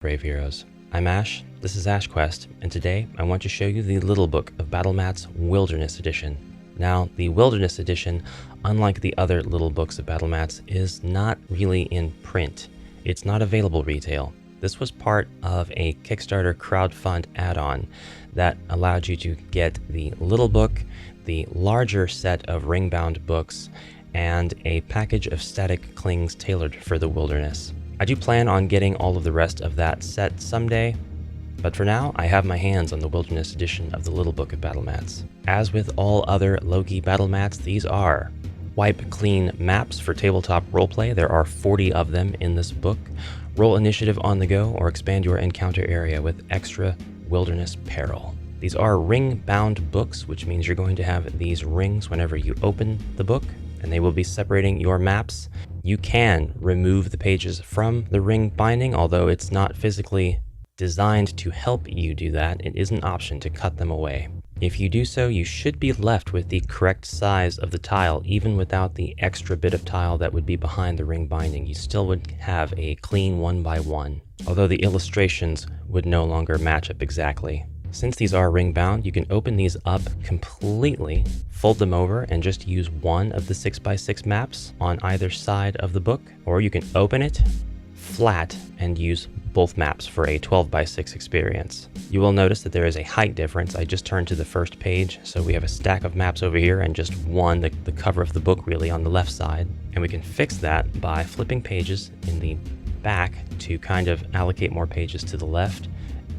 Brave Heroes. I'm Ash, this is HeroQuest, and today I want to show you the Little Book of Battlemats Wilderness Edition. Now, the Wilderness Edition, unlike the other Little Books of Battlemats, is not really in print. It's not available retail. This was part of a Kickstarter crowdfund add-on that allowed you to get the Little Book, the larger set of ring-bound books, and a package of static clings tailored for the wilderness. I do plan on getting all of the rest of that set someday, but for now, I have my hands on the Wilderness Edition of the Little Book of Battlemats. As with all other Loki Battlemats, these are wipe clean maps for tabletop roleplay. There are 40 of them in this book. Roll initiative on the go or expand your encounter area with extra wilderness peril. These are ring-bound books, which means you're going to have these rings whenever you open the book, and they will be separating your maps. You can remove the pages from the ring binding, although it's not physically designed to help you do that. It is an option to cut them away. If you do so, you should be left with the correct size of the tile, even without the extra bit of tile that would be behind the ring binding. You still would have a clean 1x1, although the illustrations would no longer match up exactly. Since these are ring bound, you can open these up completely, fold them over, and just use one of the 6x6 maps on either side of the book, or you can open it flat and use both maps for a 12x6 experience. You will notice that there is a height difference. I just turned to the first page, so we have a stack of maps over here and just one, the cover of the book really, on the left side. And we can fix that by flipping pages in the back to kind of allocate more pages to the left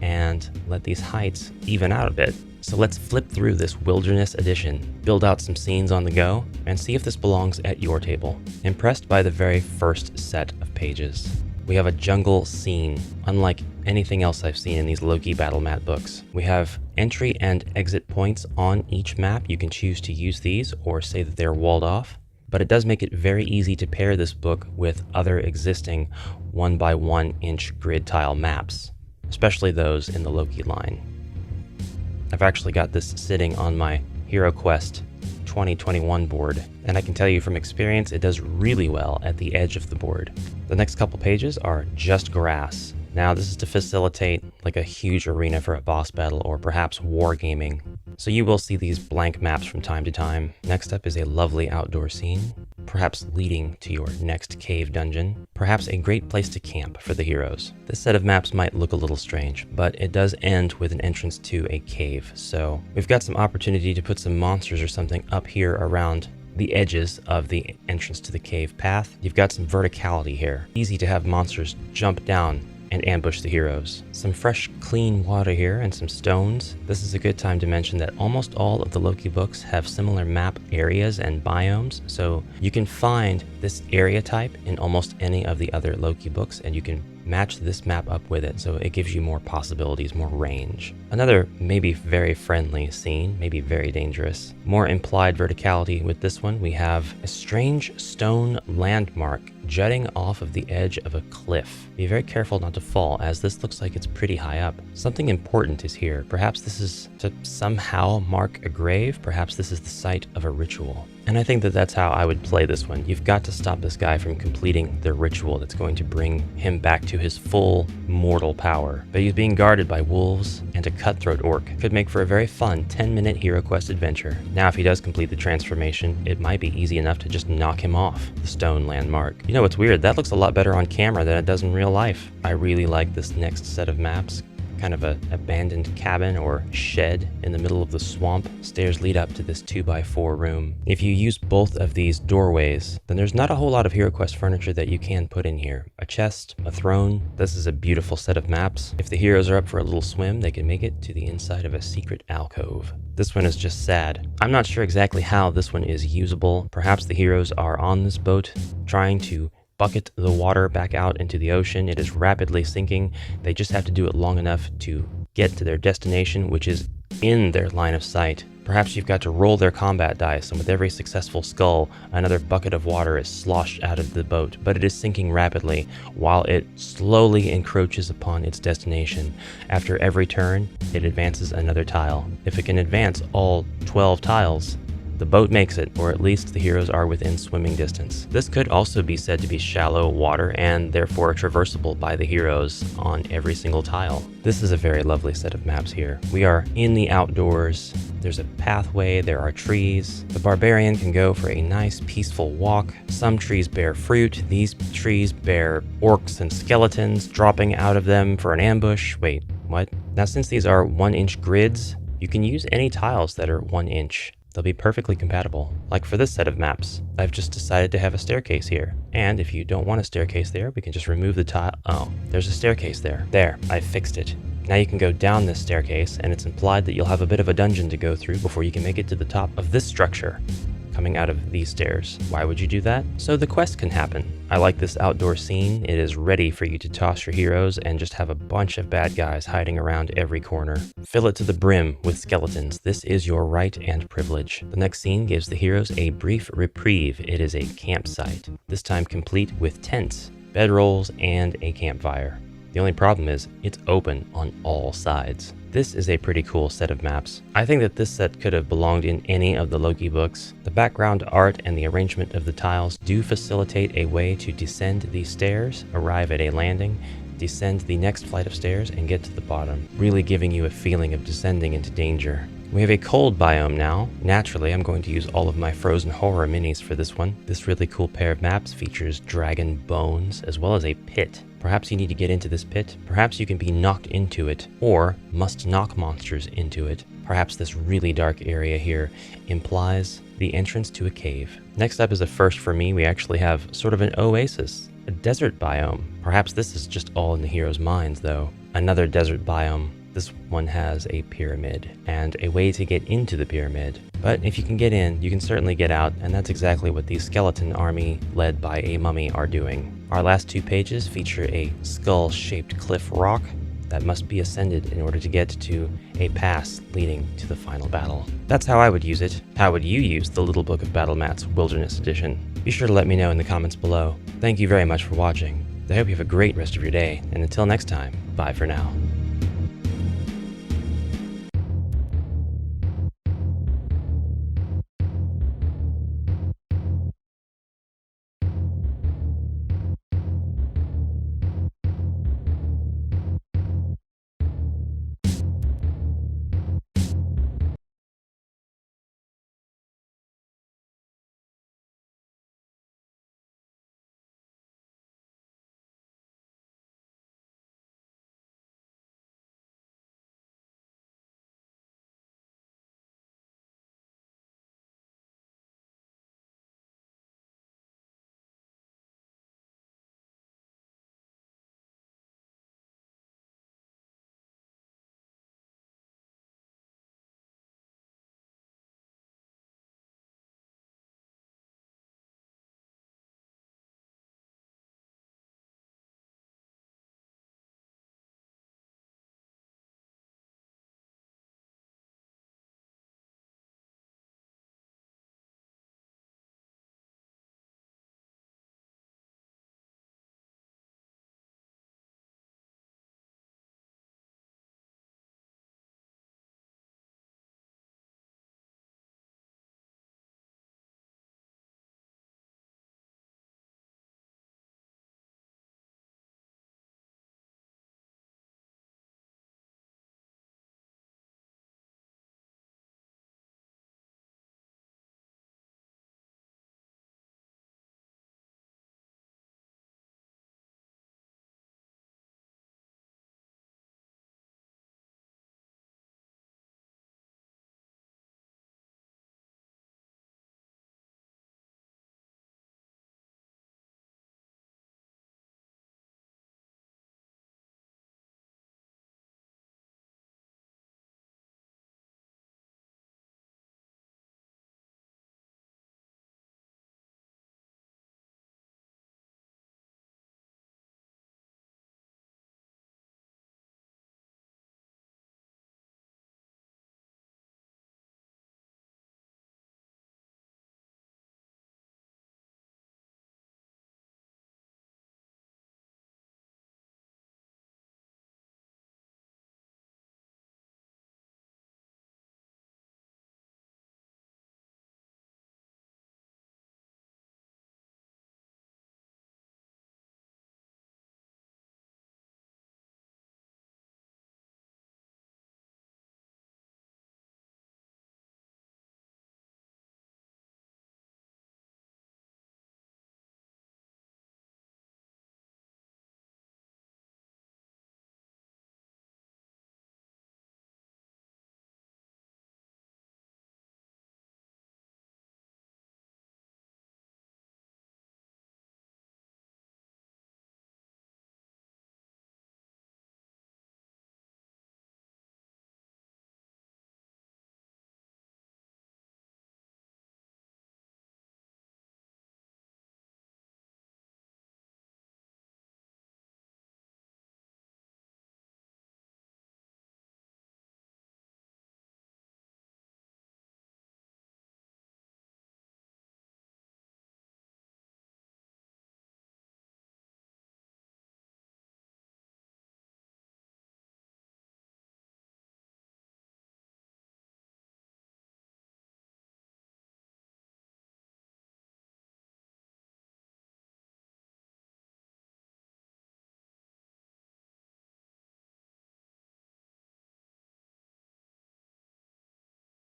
and let these heights even out a bit. So let's flip through this Wilderness Edition, build out some scenes on the go, and see if this belongs at your table. Impressed by the very first set of pages. We have a jungle scene, unlike anything else I've seen in these Loki Battlemat books. We have entry and exit points on each map. You can choose to use these or say that they're walled off, but it does make it very easy to pair this book with other existing 1x1 inch grid tile maps, especially those in the Loki line. I've actually got this sitting on my HeroQuest 2021 board, and I can tell you from experience it does really well at the edge of the board. The next couple pages are just grass. Now this is to facilitate like a huge arena for a boss battle or perhaps wargaming. So you will see these blank maps from time to time. Next up is a lovely outdoor scene, perhaps leading to your next cave dungeon, perhaps a great place to camp for the heroes. This set of maps might look a little strange, but it does end with an entrance to a cave. So we've got some opportunity to put some monsters or something up here around the edges of the entrance to the cave path. You've got some verticality here. Easy to have monsters jump down and ambush the heroes. Some fresh, clean water here and some stones. This is a good time to mention that almost all of the Loki books have similar map areas and biomes, so you can find this area type in almost any of the other Loki books, and you can match this map up with it, so it gives you more possibilities, more range. Another maybe very friendly scene, maybe very dangerous. More implied verticality with this one. We have a strange stone landmark jutting off of the edge of a cliff. Be very careful not to fall, as this looks like it's pretty high up. Something important is here. Perhaps this is to somehow mark a grave. Perhaps this is the site of a ritual. And I think that that's how I would play this one. You've got to stop this guy from completing the ritual that's going to bring him back to his full mortal power. But he's being guarded by wolves and a cutthroat orc. Could make for a very fun 10-minute HeroQuest adventure. Now, if he does complete the transformation, it might be easy enough to just knock him off the stone landmark. You know what's weird? That looks a lot better on camera than it does in real life. I really like this next set of maps. Kind of an abandoned cabin or shed in the middle of the swamp. Stairs lead up to this 2x4 room. If you use both of these doorways, then there's not a whole lot of HeroQuest furniture that you can put in here. A chest, a throne. This is a beautiful set of maps. If the heroes are up for a little swim, they can make it to the inside of a secret alcove. This one is just sad. I'm not sure exactly how this one is usable. Perhaps the heroes are on this boat trying to bucket the water back out into the ocean. It is rapidly sinking. They just have to do it long enough to get to their destination, which is in their line of sight. Perhaps you've got to roll their combat dice, and with every successful skull, another bucket of water is sloshed out of the boat, but it is sinking rapidly while it slowly encroaches upon its destination. After every turn, it advances another tile. If it can advance all 12 tiles, The boat makes it, or at least the heroes are within swimming distance. This could also be said to be shallow water and therefore traversable by the heroes on every single tile. This is a very lovely set of maps here. We are in the outdoors. There's a pathway, there are trees. The barbarian can go for a nice peaceful walk. Some trees bear fruit. These trees bear orcs and skeletons dropping out of them for an ambush. Wait, what? Now since these are 1-inch grids, you can use any tiles that are 1 inch. They'll be perfectly compatible. Like for this set of maps, I've just decided to have a staircase here. And if you don't want a staircase there, we can just remove the tile. Oh, there's a staircase there. There, I fixed it. Now you can go down this staircase, and it's implied that you'll have a bit of a dungeon to go through before you can make it to the top of this structure, coming out of these stairs. Why would you do that? So the quest can happen. I like this outdoor scene. It is ready for you to toss your heroes and just have a bunch of bad guys hiding around every corner. Fill it to the brim with skeletons. This is your right and privilege. The next scene gives the heroes a brief reprieve. It is a campsite, this time complete with tents, bedrolls, and a campfire. The only problem is it's open on all sides. This is a pretty cool set of maps. I think that this set could have belonged in any of the Loki books. The background art and the arrangement of the tiles do facilitate a way to descend these stairs, arrive at a landing, descend the next flight of stairs, and get to the bottom, really giving you a feeling of descending into danger. We have a cold biome now. Naturally, I'm going to use all of my frozen horror minis for this one. This really cool pair of maps features dragon bones as well as a pit. Perhaps you need to get into this pit. Perhaps you can be knocked into it, or must knock monsters into it. Perhaps this really dark area here implies the entrance to a cave. Next up is a first for me. We actually have sort of an oasis, a desert biome. Perhaps this is just all in the heroes' minds though. Another desert biome. This one has a pyramid and a way to get into the pyramid. But if you can get in, you can certainly get out, and that's exactly what the skeleton army led by a mummy are doing. Our last 2 pages feature a skull-shaped cliff rock that must be ascended in order to get to a pass leading to the final battle. That's how I would use it. How would you use the Little Book of Battle Mats Wilderness Edition? Be sure to let me know in the comments below. Thank you very much for watching. I hope you have a great rest of your day, and until next time, bye for now.